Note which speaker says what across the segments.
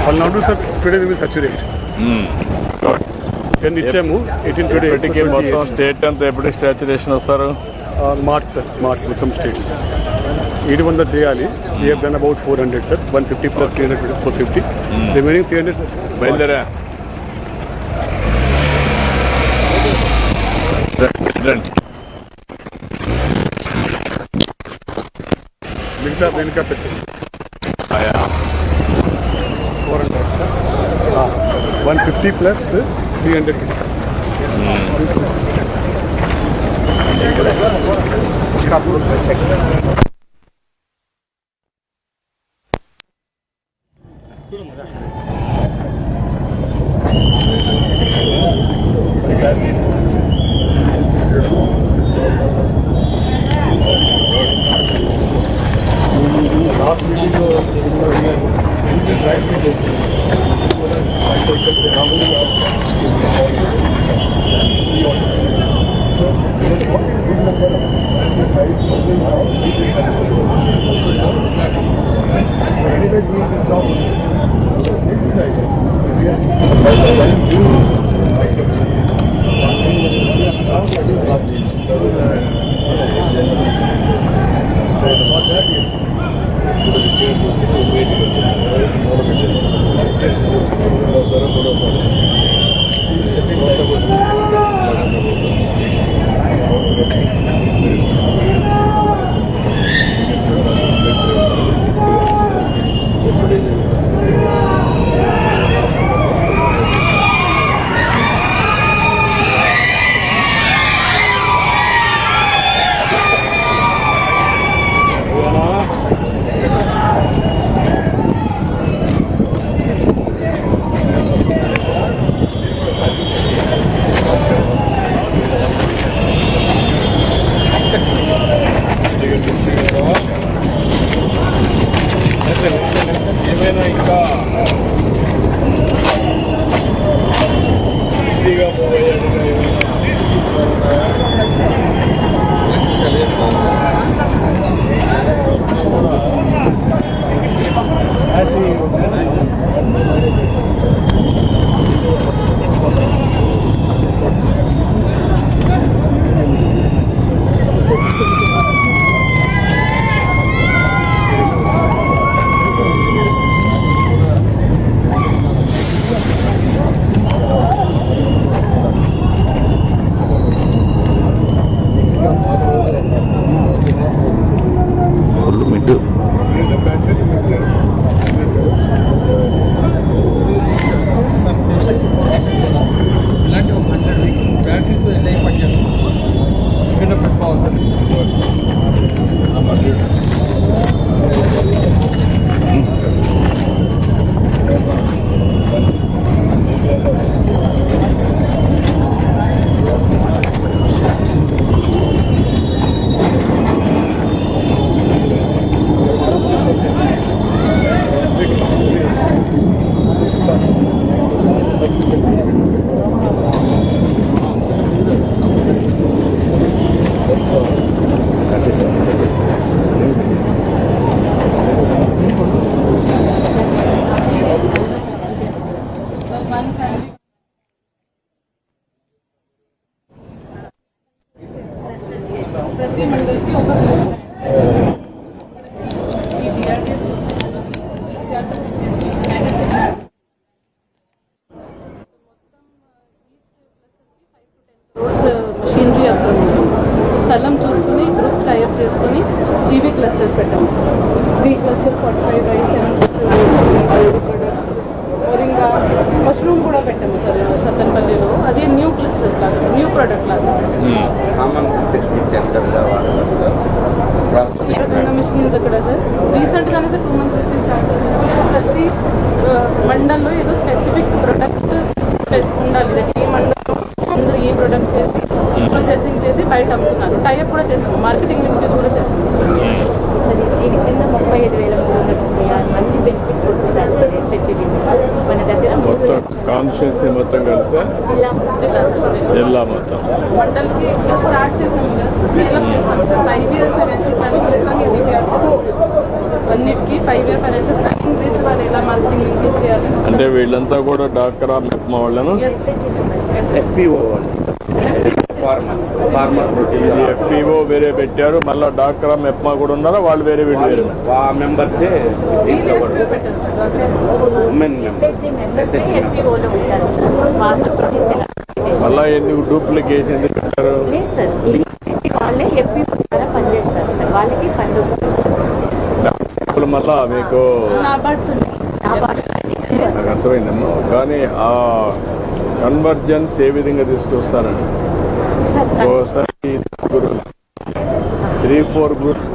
Speaker 1: I'll not do, sir. Today we will saturate. Then ఇచ్చాము
Speaker 2: 18 మొత్తం state అంతా ఎప్పుడు సాచురేషన్ వస్తారు?
Speaker 1: మార్చ్ సార్, మార్చ్ మొత్తం స్టేట్స్ 700 చేయాలి. We have done about 400 sir. 150 plus 300 450. Remaining 300 sir.
Speaker 2: బయలుదేరా
Speaker 1: మిగతా వెనుక పెట్టి 400 సార్. 150 ప్లస్ 300. లాస్ట్ మీటింగ్లో ఏమైనా ఇంకా ఈజీగా పోయేట్టుగా ఇలాంటి ఒక 100 వెహికల్స్ బ్యాటరీతో ఎలా పనిచేస్తుంది ఇక్కడ పెట్టుకోవాలి.
Speaker 3: ప్రతి మండలికి ఒక మషీనరీ అవసరం ఉంటుంది. సో స్థలం చూసుకుని గ్రూప్స్ టైఅప్ చేసుకుని టీవీ క్లస్టర్స్ పెట్టాము. 3 clusters 45 rice 7 products moringa mushroom కూడా పెట్టాము సార్ సత్తెనపల్లిలో. అది న్యూ క్లస్టర్స్ లాగా సార్, న్యూ ప్రోడక్ట్ లాగా. మిషన్ అక్కడ సార్ రీసెంట్గానే సార్ 2 months స్టార్ట్ చేశారు. ప్రతి మండల్లో ఏదో స్పెసిఫిక్ ప్రొడక్ట్ ఉండాలి. ఈ మండలంలో అందరూ ఈ ప్రొడక్ట్ చేసి ప్రాసెసింగ్ చేసి బయట అమ్ముతున్నారు. టైఅప్ కూడా చేసాము, మార్కెటింగ్ లింకేజ్ కూడా చేసాము సార్.
Speaker 4: దీని కింద 37,336 మంది బెనిఫిట్ పొందుతున్నారు సార్ ఎస్హెచ్జి మన దగ్గర.
Speaker 2: కాన్స్టిట్యూన్సీ మొత్తం కలిసి జిల్లా మొత్తం
Speaker 3: మండల్కి స్టార్ట్ చేసాము, స్కేలప్ చేస్తాము సార్. 5 year ఫైనాన్షియల్ ప్లానింగ్ మొత్తం DPR అన్నిటికీ 5 year ఫైనాన్షియల్ ప్లానింగ్ విత్ వాళ్ళు ఎలా మార్కెటింగ్ లింకేజ్ చేయాలి
Speaker 2: వీళ్ళంతా కూడా డాక్రా మెప్మా వాళ్ళను.
Speaker 5: FPO వాళ్ళు ఫార్మర్ ప్రొడ్యూసర్
Speaker 2: FPO వేరే పెట్టారు, మళ్ళీ డాక్రా మెప్మా కూడా ఉన్నారా? వాళ్ళు వేరే వీళ్ళు వేరే?
Speaker 5: ఆ మెంబర్సే దీంట్లో కూడా ఉమెన్ మెంబర్స్
Speaker 4: FPOలో ఉంటారు సార్. ఫార్మర్ ప్రొడ్యూసర్
Speaker 2: మళ్ళీ ఎందుకు డూప్లికేషన్ ఎందుకు పెట్టారు?
Speaker 4: లేదు సార్, వాళ్ళే FPO ద్వారా పనిచేస్తారు సార్, వాళ్ళకి ఫండ్ వస్తుంది సార్.
Speaker 2: ఇప్పుడు మళ్ళా మీకు
Speaker 3: నాబార్డ్
Speaker 2: నాకు అర్థమైందమ్మా, కానీ ఆ కన్వర్జెన్స్ ఏ విధంగా తీసుకొస్తారండి?
Speaker 4: సార్
Speaker 2: ఓసారి 3-4 గ్రూప్స్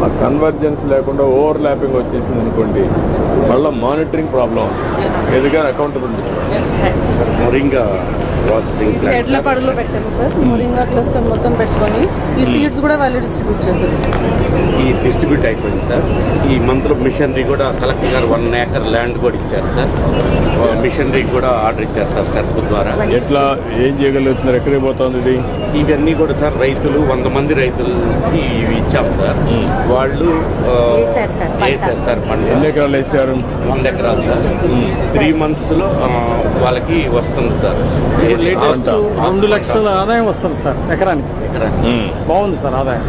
Speaker 2: ఆ కన్వర్జెన్స్ లేకుండా ఓవర్ ల్యాపింగ్ వచ్చేసింది అనుకోండి, మళ్ళీ మానిటరింగ్ ప్రాబ్లం వస్తుంది. ఎందుకని అకౌంటబిలిటీ
Speaker 5: మొరింగా ప్రాసెసింగ్
Speaker 3: ఎడ్ల పడులో పెట్టాము సార్. మొరింగా క్లస్టర్ మొత్తం పెట్టుకొని ఈ సీడ్స్ కూడా వాళ్ళు డిస్ట్రిబ్యూట్ చేశారు సార్.
Speaker 5: ఈ డిస్ట్రిబ్యూట్ అయిపోయింది సార్. ఈ మంత్లో మిషనరీ కూడా కలెక్టర్ గారు 1 acre ల్యాండ్ కూడా ఇచ్చారు సార్. మిషనరీ కూడా ఆర్డర్ ఇచ్చారు సార్ సర్పు ద్వారా.
Speaker 2: ఎట్లా ఏం చేయగలుగుతున్నారు? ఎక్కడికి పోతుంది ఇది?
Speaker 5: ఇవన్నీ కూడా సార్ రైతులు 100 మంది రైతులకి ఇవి ఇచ్చాం సార్. వాళ్ళు
Speaker 4: వేశారు సార్ పంట.
Speaker 5: వేశారు సార్ పంట.
Speaker 2: ఎన్ని ఎకరాలు వేసారు?
Speaker 5: 100 ఎకరాలు సార్. 3 months లో వాళ్ళకి వస్తుంది సార్.
Speaker 2: అంతా.
Speaker 6: 2 లక్షల ఆదాయం వస్తుంది సార్ ఎకరానికి. బాగుంది సార్ ఆదాయం.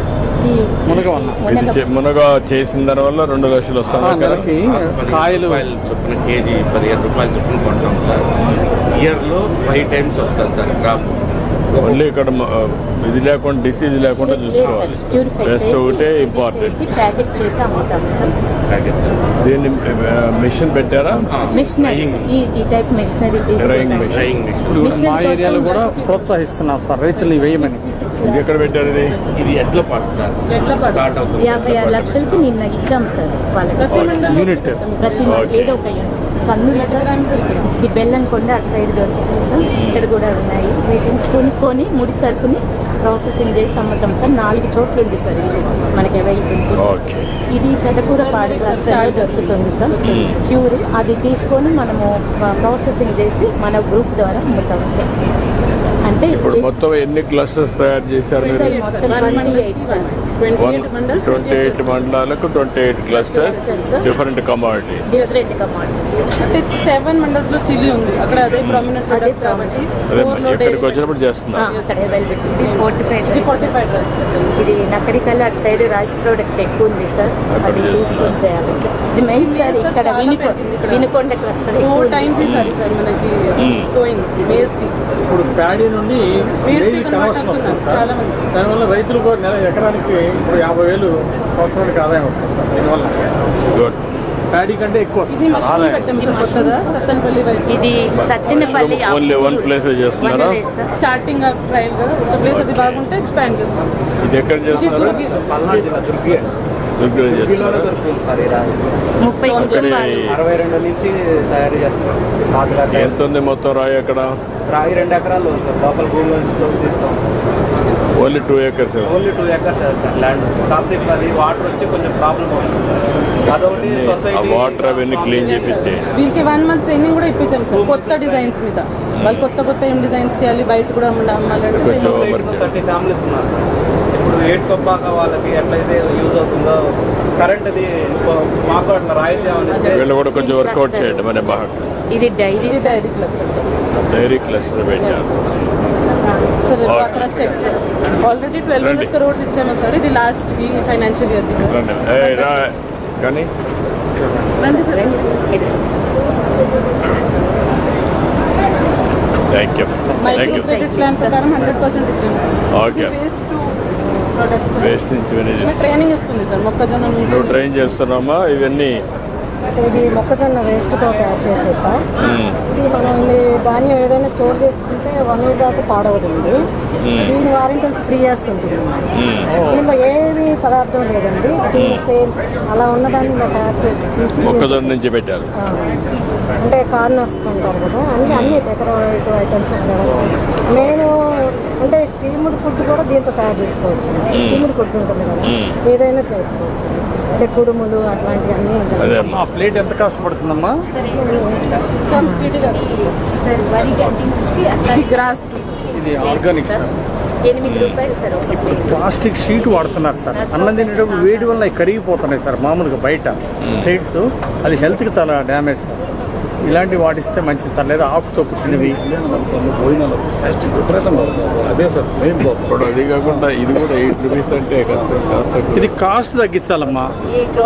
Speaker 6: మునగ వల్ల
Speaker 2: మునగ చేసిన దానివల్ల 2 లక్షలు వస్తుంది.
Speaker 6: నెలకి కాయలు
Speaker 5: చొప్పున కేజీ 15 రూపాయలు చొప్పున కొంటాం సార్. ఇయర్లో 5 times వస్తుంది సార్ క్రాప్.
Speaker 2: ఓన్లీ ఇక్కడ ఇది లేకుండా డిసీజ్ లేకుండా చూసుకోవాలి. బెస్ట్ ఒకటే ఇంపార్టెంట్.
Speaker 4: ప్యాకెట్స్ చేసి అమ్ముతాం సార్.
Speaker 2: దీన్ని మిషన్ పెట్టారా?
Speaker 4: మిషనరీ ఈ type machinery
Speaker 2: drying machine.
Speaker 5: Drying machine
Speaker 6: ఇప్పుడు మా ఏరియాలో కూడా ప్రోత్సహిస్తున్నారు సార్ రైతుల్ని వేయమని.
Speaker 2: ఇది ఎక్కడ పెట్టారు? ఇది
Speaker 5: ఇది ఎడ్ల పాటు సార్.
Speaker 3: ఎడ్లపాడు.
Speaker 5: స్టార్ట్ అవుతుంది
Speaker 4: 56 లక్షలకి నిన్న ఇచ్చాం సార్ వాళ్ళకి.
Speaker 3: ప్రతి మండలం
Speaker 6: యూనిట్.
Speaker 4: ప్రతి ఏదో ఒక యూనిట్. కన్నూరు సార్, ఇది బెల్లం కొండ అటు సైడ్ దొరుకుతుంది సార్. ఇక్కడ కూడా ఉన్నాయి. వీటిని కొనుక్కొని ముడి సరుకుని ప్రాసెసింగ్ చేసి అమ్ముతాం సార్. 4 చోట్ల ఉంది సార్ ఇది మనకి అవైలబిలిటీ.
Speaker 2: ఓకే.
Speaker 4: ఇది పెదకూర పాడి క్లస్టర్లో దొరుకుతుంది సార్. ప్యూర్ అది తీసుకొని మనము ప్రాసెసింగ్ చేసి మన గ్రూప్ ద్వారా అమ్ముతాం సార్. అంటే
Speaker 2: ఇప్పుడు మొత్తం ఎన్ని క్లస్టర్స్ తయారు చేశారు మీరు?
Speaker 4: సార్ మొత్తం 28 సార్.
Speaker 3: 28 మండల్స్
Speaker 2: 28 మండలాలకు 28 clusters, different commodities.
Speaker 4: Different commands.
Speaker 3: అంటే 7 మండల్స్ లో చిల్లీ ఉంది. అక్కడ అదే ప్రామినెంట్ ప్రొడక్ట్ కాబట్టి
Speaker 2: అదే
Speaker 3: 4 లో
Speaker 2: ఇక్కడికి వచ్చినప్పుడు చేస్తున్నారు.
Speaker 4: అక్కడ అవైలబిలిటీ 45
Speaker 3: ఇది 45 రైస్ పెట్టాము.
Speaker 4: ఇది నకరికల్ అటు సైడ్ రైస్ ప్రోడక్ట్ ఎక్కువ ఉంది సార్.
Speaker 2: అక్కడ
Speaker 4: అది తీసుకొని చేయాలి సార్. ఇది మెయిన్ సార్. ఇక్కడ వినుకొండ క్లస్టర్
Speaker 3: 2 times ఈసారి సార్ మనకి సోయింగ్ మేజ్ కి.
Speaker 6: ఇప్పుడు ప్యాడీ నుండి మేజీ కన్వర్షన్ వస్తుంది సార్.
Speaker 3: చాలా మంది.
Speaker 6: దానివల్ల రైతులకు నెల ఎకరానికి ఇప్పుడు 50,000 సంవత్సరానికి ఆదాయం వస్తుంది సార్. దీనివల్ల
Speaker 2: గుడ్.
Speaker 6: ప్యాడీ కంటే ఎక్కువ
Speaker 3: ఇది
Speaker 6: వస్తుంది సార్
Speaker 3: మషిన్
Speaker 6: ఆదాయం.
Speaker 3: పెట్టాము సార్ కొత్తగా సత్తెనపల్లి వైపు.
Speaker 4: ఇది సత్తినపల్లి
Speaker 2: ఓన్లీ వన్ ప్లేస్ చేస్తున్నారా?
Speaker 3: స్టార్టింగ్ ట్రయల్ గా ఒక ప్లేస్ అది బాగుంటే ఎక్స్పాండ్ చేస్తాం సార్.
Speaker 2: ఇది ఎక్కడ చేస్తున్నారు?
Speaker 7: పల్నాడు జిల్లా దుర్గి
Speaker 2: దగ్గర చేస్తున్నారు.
Speaker 7: దుర్గిలోనే దొరుకుతుంది సార్ ఈ రాయి.
Speaker 4: 30
Speaker 2: అక్కడి
Speaker 7: 62 నుంచి తయారు చేస్తారు. తాతగారు
Speaker 2: ఎంత ఉంది మొత్తం రాయి అక్కడ?
Speaker 7: రాయి 2 ఎకరాలు ఉంది సార్. లోపల భూమి నుంచి తీస్తాం.
Speaker 2: Only 2 acres.
Speaker 7: Only 2 acres sir land. కాకపోతే ఇప్పుడు అది వాటర్ వచ్చి కొంచెం ప్రాబ్లం అవుతుంది సార్. అదొకటి
Speaker 2: ఆ
Speaker 7: సొసైటీ
Speaker 2: వాటర్ అవన్నీ క్లీన్ చేపించి
Speaker 3: వీళ్ళకి 1 month ట్రైనింగ్ కూడా ఇప్పించాం సార్. కొత్త డిజైన్స్ మీద వాళ్ళు కొత్త ఏం డిజైన్స్ చేయాలి, బయట కూడా అమ్మాలంటే
Speaker 2: కొంచెం
Speaker 7: సొసైటీలో 30 ఫ్యామిలీస్ ఉన్నారు సార్. ఇప్పుడు ఏటుకొప్పాక వాళ్ళకి ఎట్లయితే యూజ్ అవుతుందో కరెంట్ అది మాకు అట్లా రాయితీ ఏమనిస్తే
Speaker 2: వీళ్ళు కూడా కొంచెం వర్కౌట్ చేయండి. మన బాగా
Speaker 4: ఇది డైరీ
Speaker 3: ఇది dairy cluster sir.
Speaker 2: Dairy cluster పెట్టారు.
Speaker 3: సార్ అక్కడ చెక్ సార్ ఆల్రెడీ 1200 crores ఇచ్చాము సార్. ఇది లాస్ట్ ఫైనాన్షియల్ ఇయర్ సార్.
Speaker 2: రండి. ఏయ్ రా కానీ
Speaker 3: రండి sir.
Speaker 2: Thank you.
Speaker 3: Micro credit plan ప్రకారం 100% ఇచ్చాము.
Speaker 2: ఓకే. వేస్ట్ నుంచి ఇవన్నీ చేస్తాం.
Speaker 3: ట్రైనింగ్ ఇస్తుంది సార్ మొక్కజొన్న నుంచి.
Speaker 2: నువ్వు ట్రైన్ చేస్తున్నామా ఇవన్నీ?
Speaker 8: ఇది మొక్కజొన్న వేస్ట్తో తయారు చేసేది సార్. ఇది మనం ధాన్యం ఏదైనా స్టోర్ చేసుకుంటే 1 year దాకా పాడవదండి. దీని వారంటీ 3 years ఉంటుంది. దీనిలో ఏది పదార్థం లేదండి. దీని సేల్ అలా ఉన్నదాన్ని ఇలా తయారు చేసి
Speaker 2: మొక్కజొన్న నుంచి పెట్టారు.
Speaker 8: అంటే కార్నర్స్ కొంటారు కదా అన్ని డెకరేటివ్ ఐటమ్స్ నేను అంటే స్టీమ్డ్ ఫుడ్ కూడా దీంతో తయారు చేసుకోవచ్చు. స్టీమ్డ్ ఫుడ్ ఉంటుంది కదా ఏదైనా చేసుకోవచ్చు. అంటే కుడుములు అట్లాంటివన్నీ
Speaker 2: అదే
Speaker 6: ఆ ప్లేట్ ఎంత కాస్ట్ పడుతుందమ్మా?
Speaker 3: కంప్లీట్గా
Speaker 4: సార్ వరి గడ్డి నుంచి అట్లా
Speaker 3: ఇది గ్రాస్
Speaker 6: ఇది ఆర్గానిక్ సార్.
Speaker 4: 8 రూపాయలు సార్ ఒక ప్లేట్.
Speaker 6: ప్లాస్టిక్ షీట్ వాడుతున్నారు సార్. అన్నం తినేటప్పుడు వేడి వల్ల అవి కరిగిపోతున్నాయి సార్. మామూలుగా బయట ప్లేట్స్ అది హెల్త్కి చాలా డ్యామేజ్ సార్. ఇలాంటి వాటిస్తే మంచిది సార్, లేదా ఆకుతో పుట్టినవి.
Speaker 1: అదే సార్ మెయిన్
Speaker 2: ఇప్పుడు అది కాకుండా ఇది కూడా 8 రూపీస్ అంటే కష్టం.
Speaker 6: ఇది కాస్ట్ తగ్గించాలమ్మా,
Speaker 2: ఎయిట్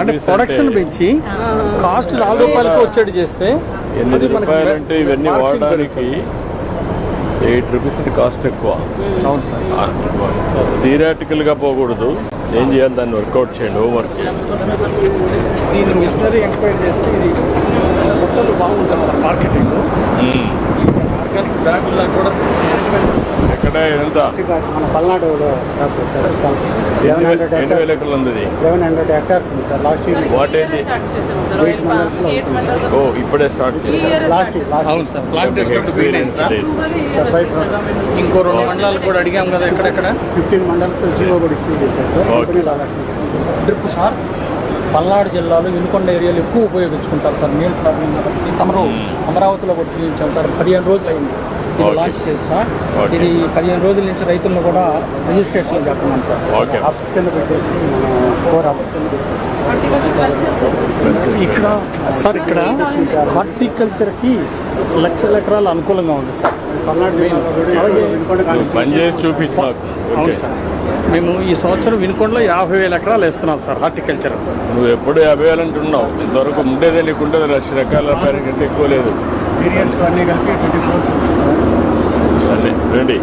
Speaker 6: అంటే
Speaker 2: రూపీస్
Speaker 6: ప్రొడక్షన్ పెంచి కాస్ట్ 4 రూపాయలకి వచ్చేది చేస్తే
Speaker 2: 8
Speaker 6: మనకి
Speaker 2: రూపాయలంటే ఇవన్నీ
Speaker 6: మార్కెట్
Speaker 2: వాడడానికి 8 రూపీస్ అంటే కాస్ట్ ఎక్కువ.
Speaker 6: అవును సార్.
Speaker 2: థియరాటికల్గా పోకూడదు, ఏం చేయాలి దాన్ని వర్కౌట్ చేయండి, హోంవర్క్ చేయండి.
Speaker 6: దీన్ని మిషనరీ ఎంక్వైరీ చేస్తే ఇది బుట్టలు బాగుంటుంది సార్ మార్కెటింగ్. ఆర్గానిక్ బ్యాగుల్లో కూడా
Speaker 2: ఎక్కడ ఎంత
Speaker 9: మన పల్నాడులో సార్
Speaker 2: 8,000 ఎకరాలు ఉంది ఇది.
Speaker 9: 1100 hectares ఉంది సార్. లాస్ట్ ఇయర్
Speaker 2: వాట్ ఏంటి?
Speaker 3: ఎయిట్ మండల్స్
Speaker 2: ఓ ఇప్పుడే స్టార్ట్ చేశారు.
Speaker 9: లాస్ట్
Speaker 6: అవును సార్. ప్లాంటేషన్
Speaker 2: ఎక్స్పీరియన్స్ లేదు.
Speaker 6: ఇంకో 2 మండలాలు కూడా అడిగాం కదా, ఎక్కడెక్కడ
Speaker 9: 15 మండల్స్ జీవో కూడా ఇష్యూ చేశారు sir.
Speaker 2: Okay.
Speaker 6: Drip sir. Palnadu జిల్లాలో వినుకొండ ఏరియాలో ఎక్కువ ఉపయోగించుకుంటారు సార్ నీళ్ళు ప్రాబ్లం కాబట్టి. తమరు అమరావతిలో కూడా చూపించాం సార్. 15 రోజులు అయింది ఇది
Speaker 2: Okay.
Speaker 6: లాంచ్ చేసి సార్.
Speaker 2: Okay.
Speaker 6: ఇది 15 రోజుల నుంచి రైతులను కూడా రిజిస్ట్రేషన్ చేస్తున్నాం సార్.
Speaker 2: ఓకే.
Speaker 9: అప్స్ కింద పెట్టేసి మనం 4 అప్స్ కింద
Speaker 6: ఇక్కడ సార్ ఇక్కడ హార్టికల్చర్కి లక్షల ఎకరాలు అనుకూలంగా ఉంది సార్.
Speaker 9: పల్నాడు జిల్లాలో కూడా
Speaker 6: అలాగే
Speaker 2: నువ్వు పని చేసి చూపించు నాకు.
Speaker 6: అవును
Speaker 2: ఓకే.
Speaker 6: సార్. మేము ఈ సంవత్సరం వినుకొండలో 50,000 ఎకరాలు వేస్తున్నాం సార్ హార్టికల్చర్.
Speaker 2: నువ్వు ఎప్పుడు 50,000 అంటున్నావు, ఇంతవరకు ఉండేదే నీకు ఉండేది 1,00,000 రకాల పేరు కంటే ఎక్కువ లేదు.
Speaker 9: పీరియడ్స్ అన్నీ కలిపి 20 crores ఉంది సార్.
Speaker 2: సరే రెడీ.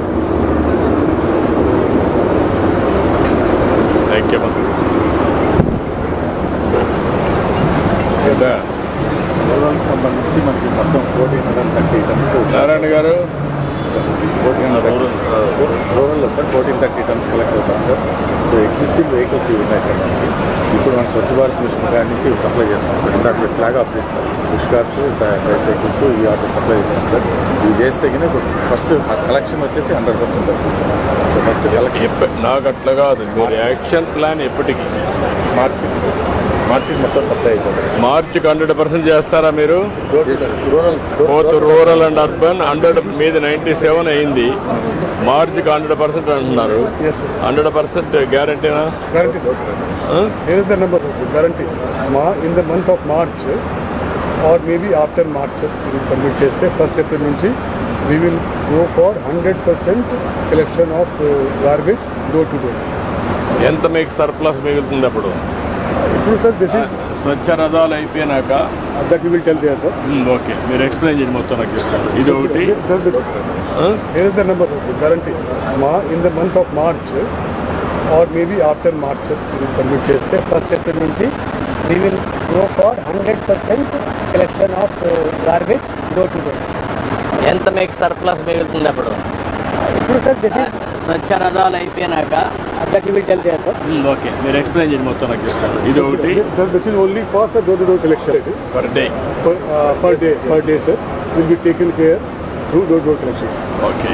Speaker 2: Thank you.
Speaker 1: పొలానికి సంబంధించి మనకి మొత్తం 1430 టన్స్
Speaker 2: నారాయణ గారు
Speaker 1: రూరల్లో సార్ 1430 టన్స్ కలెక్ట్ అవుతాం సార్. సో ఎగ్జిస్టింగ్ వెహికల్స్ ఇవి ఉన్నాయి సార్ మనకి. ఇప్పుడు మన స్వచ్ఛ భారత్ మిషన్ కాడి నుంచి ఇవి సప్లై చేస్తాం సార్. ఇందాక ఫ్లాగ్ ఆఫ్ చేస్తాం. పుష్ కార్స్, ట్రైసైకిల్స్ ఈ ఆటో సప్లై చేస్తాం సార్. ఇవి చేస్తే కానీ ఫస్ట్ కలెక్షన్ వచ్చేసి 100% అవుతుంది సార్. సో ఫస్ట్ కలెక్షన్
Speaker 2: నాకు అట్లా కాదు, మీరు యాక్షన్ ప్లాన్ ఎప్పటికి?
Speaker 1: మార్చికి సార్. మార్చికి మొత్తం సప్లై అయిపోతుంది.
Speaker 2: మార్చికి 100% చేస్తారా మీరు?
Speaker 1: Rural
Speaker 2: both rural and urban 100 మీద 97 అయింది. మార్చికి 100% అంటున్నారు. 100% గ్యారంటీనా?
Speaker 1: guarantee sir. Here is the number sir. Guarantee. In the month of March or maybe after March sir, we permit cheste 1st April nunchi we will go for 100% collection of garbage door to door.
Speaker 2: ఎంత మీకు surplus మిగులుతుంది అప్పుడు?
Speaker 1: ఇప్పుడు sir this is
Speaker 2: స్వచ్ఛ రథాలు అయిపోయినాక
Speaker 1: that you will tell there sir.
Speaker 2: Okay, మీరు explain చేయండి మొత్తం నాకు చెప్తాను. ఇది ఒకటి.
Speaker 1: Here is the number sir. Guarantee. In the month of March or maybe after March sir, we will permit cheste 1st April nunchi we will go for 100% collection of garbage door to door.
Speaker 10: ఎంత మీకు surplus మిగులుతుంది అప్పుడు?
Speaker 1: ఇప్పుడు sir this is
Speaker 10: స్వచ్ఛ రథాలు అయిపోయినాక
Speaker 1: that you will tell there sir.
Speaker 2: Okay, మీరు explain చేయండి మొత్తం నాకు చెప్తాను. ఇది ఒకటి.
Speaker 1: Sir this is only for the door to door collection
Speaker 2: per day.
Speaker 1: per day sir will be taken care through door to door collection.
Speaker 2: Okay,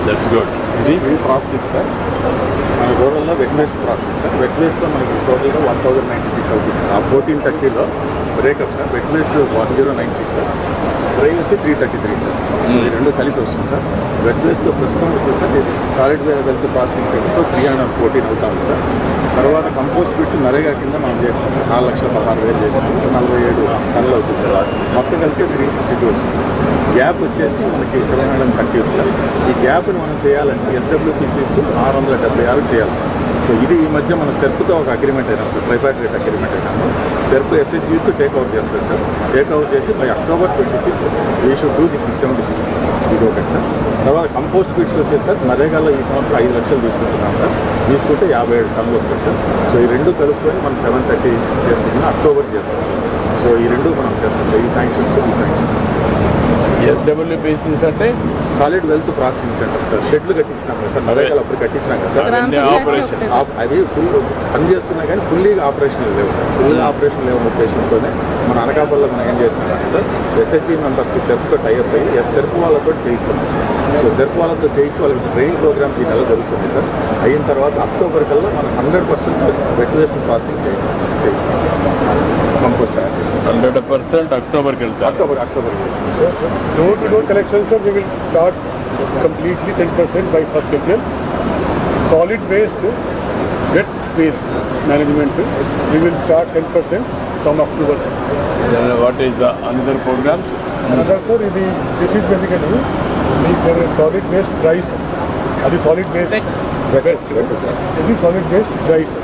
Speaker 2: that's good.
Speaker 1: ఇది processing sir. మన రూరల్లో wet waste processing sir. Wet వేస్ట్లో మనకి టోటల్గా 1096 అవుతుంది sir. ఆ 1430లో breakup sir. Wet waste 1096 sir. Dry వచ్చి 333 సార్. సో ఈ రెండు కలిపి వస్తుంది సార్. వెట్ వేస్ట్లో ప్రస్తుతం వచ్చేసరికి సాలిడ్ వెల్త్ ప్రాసెసింగ్ సెక్టర్లో 314 అవుతాము సార్. తర్వాత కంపోస్ట్ బిట్స్ నరేగా కింద మనం చేసినాం 4,16,000 చేసినాము. 47 టన్నులు అవుతుంది సార్. మొత్తం కలిపి 362 వచ్చింది సార్. గ్యాప్ వచ్చేసి మనకి 730 ఉంది సార్. ఈ గ్యాప్ని మనం చేయాలంటే SWPCs 676 చేయాలి సార్. సో ఇది ఈ మధ్య మన సెర్ప్తో ఒక అగ్రిమెంట్ అయినాం సార్. ట్రైపాట్రేట్ అగ్రిమెంట్ అయినాము. సెర్ప్ SHGs టేక్అవుట్ చేస్తారు సార్. టేక్అవుట్ చేసి by October 26 we should do the 676 ఇది ఒకటి సార్. తర్వాత కంపోస్ట్ బిట్స్ వచ్చేసారి నరేగాలో ఈ సంవత్సరం 5 లక్షలు తీసుకుంటున్నాం సార్. తీసుకుంటే 57 టన్నులు వస్తాయి సార్. సో ఈ రెండు కలుపుకొని మనం 736 చేస్తున్నాం. అక్టోబర్ చేస్తాం సార్. సో ఈ రెండు మనం చేస్తాం సార్. ఈ శాంక్షన్స్
Speaker 2: SWPCs అంటే
Speaker 1: solid wealth processing centre sir. షెడ్లు కట్టించినాం కదా సార్. నరేగాలు అప్పుడు కట్టించినాం కదా సార్.
Speaker 2: అవన్నీ ఆపరేషన్.
Speaker 1: అవి ఫుల్ పని చేస్తున్నాయి కానీ ఫుల్లీగా ఆపరేషనల్ లేవు సార్. ఫుల్గా ఆపరేషన్ లేవు ఉద్దేశంతోనే మన అనకాపల్లిలో మనం ఏం చేసినామంటే సార్ SHG మెంబర్స్కి సెర్ప్తో టైఅప్ అయ్యి సెర్ప్ వాళ్ళతో చేయిస్తున్నాం సార్. సో సెర్ప్ వాళ్ళతో చేయించి వాళ్ళకి ట్రైనింగ్ ప్రోగ్రామ్స్ ఈ నెల జరుగుతుంది సార్. అయిన తర్వాత అక్టోబర్ కల్లా మనం 100% వెట్ వేస్ట్ ప్రాసెసింగ్ చేయిస్తాం సార్. కంపోస్ట్ తయారు చేస్తాం.
Speaker 2: 100% అక్టోబర్కి వెళ్తారు.
Speaker 1: అక్టోబర్ చేస్తాం sir. Door to door collection sir we will start completely 10% by 1st April. Solid waste, wet waste management we will start 10%.
Speaker 9: from October.
Speaker 2: Then what is the another programs?
Speaker 9: Another sir, this is basically for solid waste dry sir. అది solid waste wet sir. ఇది solid waste dry sir.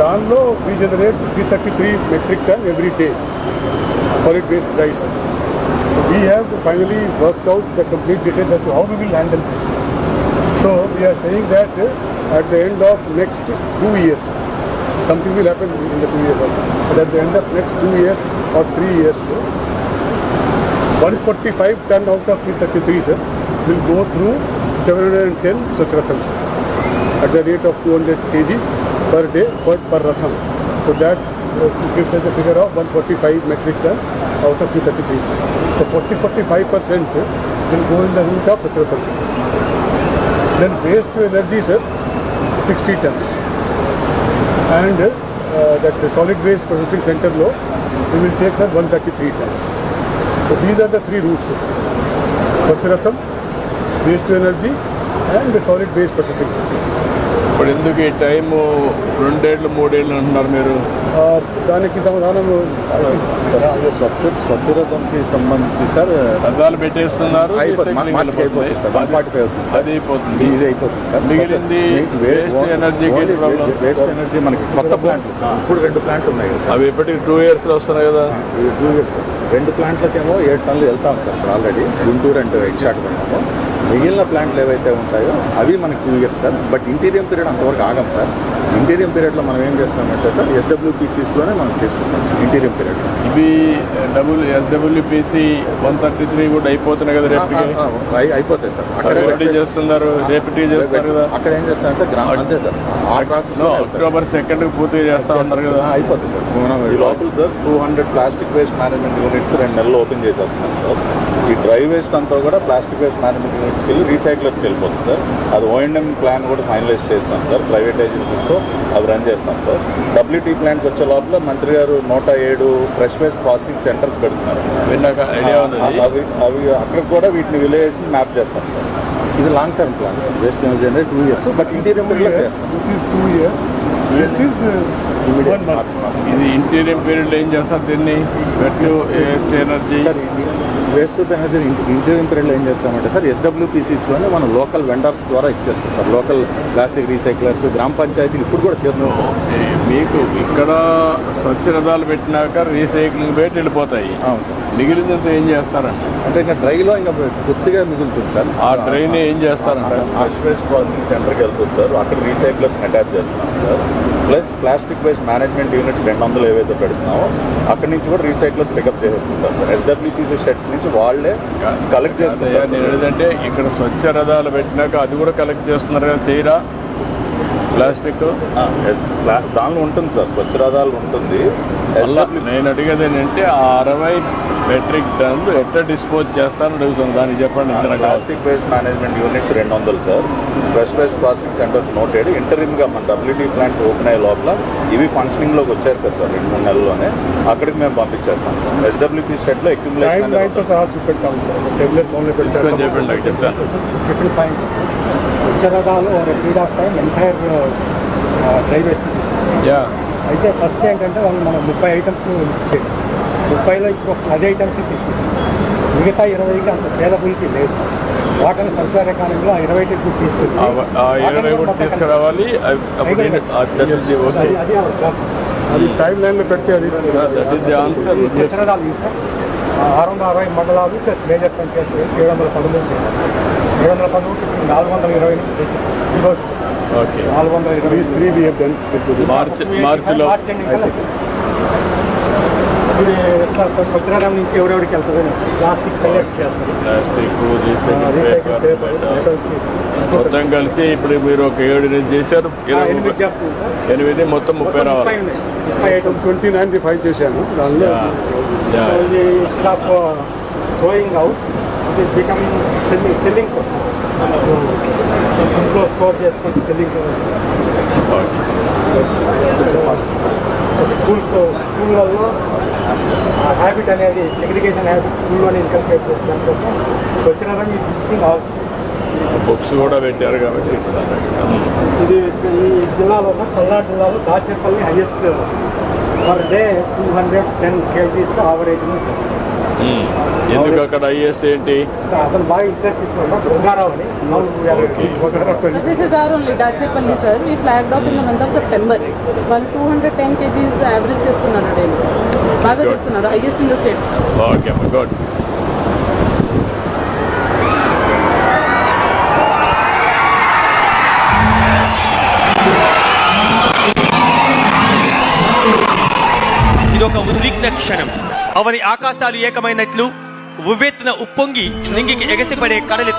Speaker 9: దానిలో we generate 333 metric ton every day solid waste dry sir. We have finally worked out the complete details as to how we will handle this. So we are saying that at the end of next 2 years, something will happen in the 2 years also. But at the end of next 2 years or 3 years, 145 ton out of 333 sir, will go through 710 Swachh Ratham sir, at the rate of 200 kg per day per Ratham. So that gives us a figure of 145 metric ton out of 333 sir. So 45% will go in the route of Swachh Ratham sir. Then waste to energy sir, 60 tons. And that solid waste processing center low, we will take sir 133 tons. So these are the 3 routes: Swachh Ratham, waste to energy, and the solid waste processing center.
Speaker 2: ఇప్పుడు ఎందుకు ఈ time 2 ఏళ్ళు 3 ఏళ్ళు అంటున్నారు మీరు?
Speaker 9: దానికి సమాధానం
Speaker 1: స్వచ్ఛరథంకి సంబంధించి సార్
Speaker 2: రథాలు పెట్టేస్తున్నారు,
Speaker 1: మార్చికి అయిపోతుంది సార్, 145 అవుతుంది సార్,
Speaker 2: అది అయిపోతుంది.
Speaker 1: ఇది అయిపోతుంది సార్.
Speaker 2: మిగిలింది వేస్ట్ ఎనర్జీ
Speaker 1: వేస్ట్ ఎనర్జీ మనకి కొత్త ప్లాంట్లు సార్, ఇప్పుడు 2 ప్లాంట్లు ఉన్నాయి కదా సార్.
Speaker 2: అవి ఎప్పటికి 2 years వస్తున్నాయి కదా.
Speaker 1: 2 years సార్. 2 ప్లాంట్లకేమో 7 టన్నులు వెళ్తాం సార్ ఇప్పుడు ఆల్రెడీ, గుంటూరు అండ్ విశాఖపట్నంలో. మిగిలిన ప్లాంట్లు ఏవైతే ఉంటాయో అవి మనకి 2 years sir. But interim period అంతవరకు ఆగం సార్. ఇంటీరియం పీరియడ్లో మనం ఏం చేస్తామంటే సార్, SWPCస్లోనే మనం చేసుకుంటాం సార్ ఇంటీరియం పీరియడ్లో.
Speaker 2: ఇవి SWPC 133 కూడా అయిపోతున్నాయి కదా రేపు
Speaker 1: అయిపోతాయి సార్.
Speaker 2: అక్కడ చేస్తున్నారు, రేపటి చేస్తారు కదా.
Speaker 1: అక్కడ ఏం చేస్తారంటే అంతే సార్, ఆ ప్రాసెస్
Speaker 2: October 2nd పూర్తి చేస్తా ఉన్నారు కదా.
Speaker 1: అయిపోతుంది సార్.
Speaker 11: ఈ లోపల sir 200 plastic waste management units 2 నెలలు ఓపెన్ చేసేస్తున్నాం సార్. ఈ డ్రై వేస్ట్ అంతా కూడా ప్లాస్టిక్ వేస్ట్ మేనేజ్మెంట్ యూనిట్స్కి వెళ్ళి రీసైక్లర్స్కి వెళ్ళిపోతుంది సార్. అది O&M ప్లాన్ కూడా ఫైనలైజ్ చేస్తాం సార్, ప్రైవేట్ ఏజెన్సీస్తో అవి రన్ చేస్తాం సార్. WT ప్లాంట్స్ వచ్చే లోపల మంత్రి గారు 107 ఫ్రెష్ వేస్ట్ ప్రాసెసింగ్ సెంటర్స్ పెడుతున్నారు సార్. అవి అక్కడ కూడా వీటిని విలేజ్ మ్యాప్ చేస్తాం సార్.
Speaker 1: ఇది long term plan sir. Waste energy అనేది 2 years, బట్ ఇంటీరియం పీరియడ్లో చేస్తాం.
Speaker 9: This is 2 years. This is 1 month.
Speaker 2: ఇది ఇంటీరియం పీరియడ్ ఏం చేస్తారు దీన్ని? Waste energy
Speaker 1: sir waste energy interim పీరియడ్లో ఏం చేస్తామంటే సార్, SWPCస్లోనే మనం లోకల్ వెండర్స్ ద్వారా ఇచ్చేస్తాం సార్. లోకల్ ప్లాస్టిక్ రీసైక్లర్స్, గ్రామ పంచాయతీలు ఇప్పుడు కూడా చేస్తాం సార్.
Speaker 2: మీకు ఇక్కడ స్వచ్ఛ రథాలు పెట్టినాక రీసైక్లింగ్ పెట్టి వెళ్ళిపోతాయి.
Speaker 1: అవును సార్.
Speaker 2: మిగిలినంత ఏం చేస్తారంట
Speaker 1: అంటే ఇంకా డ్రైలో ఇంకా కొద్దిగా మిగులుతుంది సార్.
Speaker 2: ఆ డ్రైన్ ఏం చేస్తారంట?
Speaker 11: ఫ్రెష్ వేస్ట్ ప్రాసెసింగ్ సెంటర్కి వెళ్తుంది సార్. అక్కడ రీసైక్లర్స్ని అటాచ్ చేస్తున్నాం sir. Plus plastic waste management units 200 ఏవైతే పెడుతున్నామో అక్కడి నుంచి కూడా రీసైక్లర్స్ పికప్ చేసేసుకుంటారు సార్. SWPC షెడ్స్ నుంచి వాళ్ళే కలెక్ట్ చేస్తారు.
Speaker 2: నేను ఏంటంటే ఇక్కడ స్వచ్ఛ రథాలు పెట్టినాక అది కూడా కలెక్ట్ చేస్తున్నారు కదా, చేయరా? ప్లాస్టిక్
Speaker 11: దానిలో ఉంటుంది సార్, స్వచ్ఛ రథాలు ఉంటుంది.
Speaker 2: నేను అడిగేది ఏంటంటే ఆ 60 మెట్రిక్ టన్నులు ఎట్లా డిస్పోజ్ చేస్తారని అడుగుతుంది. దానికి చెప్పండి.
Speaker 11: Plastic waste management units 200 sir. Fresh waste processing centres 107. ఇంటరిమ్గా మన WT ప్లాంట్స్ ఓపెన్ అయ్యే లోపల ఇవి ఫంక్షనింగ్లోకి వచ్చేస్తారు సార్ 2-3 నెలల్లోనే. అక్కడికి మేము పంపించేస్తాం సార్. SWP షెడ్లో అక్యుములేషన్
Speaker 9: చూపెడతాము సార్. టెబ్లెట్ ఫోన్లో
Speaker 2: తీసుకొని చెప్పండి, నాకు చెప్తాను.
Speaker 9: ఉచ్చరదాలు period of time entire dry waste. అయితే ఫస్ట్ ఏంటంటే వాళ్ళు మనం 30 ఐటమ్స్ లిస్ట్ చేసాం. 30లో ఇప్పుడు 10 ఐటమ్స్ తీసుకుంటాం. మిగతా 20కి అంత సేలబిలిటీ లేదు. వాటిని సర్క్యులర్ ఎకానమీలో 20 తీసుకొచ్చి
Speaker 2: తీసుకురావాలి.
Speaker 9: అది టైం లైన్లో పెడితే అది ఉచ్చరదాలు 660 మండలాలు ప్లస్ మేజర్ పంచాయతీ 713 చేయాలి. 713 420 చేసి ఈరోజు 423
Speaker 2: మార్చిలో
Speaker 9: ఇది ఎట్లా స్వచ్ఛరథం నుంచి ఎవరెవరికి వెళ్తుంది? ప్లాస్టిక్ కలెక్ట్ చేస్తారు, రీసైకిల్ పేపర్,
Speaker 2: మొత్తం కలిసి ఇప్పుడు మీరు ఒక 7 చేశారు. 8 మొత్తం 30 రావాలి.
Speaker 9: 29 రిఫైన్ చేశాను. దానిలో going out it is becoming selling ఇంట్లో స్టోర్ చేసుకొని సెల్లింగ్. స్కూళ్ళల్లో హ్యాబిట్ అనేది సెగ్రిగేషన్ హ్యాబిట్ స్కూల్లోనే ఇన్కల్కేట్ చేసి దానికోసం స్వచ్ఛరథం ఈ విజిటింగ్ ఆల్
Speaker 2: బుక్స్ కూడా పెట్టారు కాబట్టి.
Speaker 9: ఇది ఈ జిల్లాలో పల్నాడు జిల్లాలో Dachepalli highest per day 210 kgs average ఉంటుంది.
Speaker 2: ఎందుకు అక్కడ హైయెస్ట్ ఏంటి?
Speaker 9: అతను బాగా ఇంట్రెస్ట్ తీసుకున్నాడు బంగారావు అని.
Speaker 3: This is our only Dachepalli, sir. We flagged off in the month of September. వాళ్ళు 210 kgs యావరేజ్ చేస్తున్నారు డైలీ. బాగా చేస్తున్నారు, highest in the states.
Speaker 2: Okay అమ్మ, గుడ్.
Speaker 12: ఇదొక ఉద్విగ్న క్షణం. అవని ఆకాశాలు ఏకమైనట్లు ఉవ్వెత్తున ఉప్పొంగి నింగికి ఎగసిపడే కడలి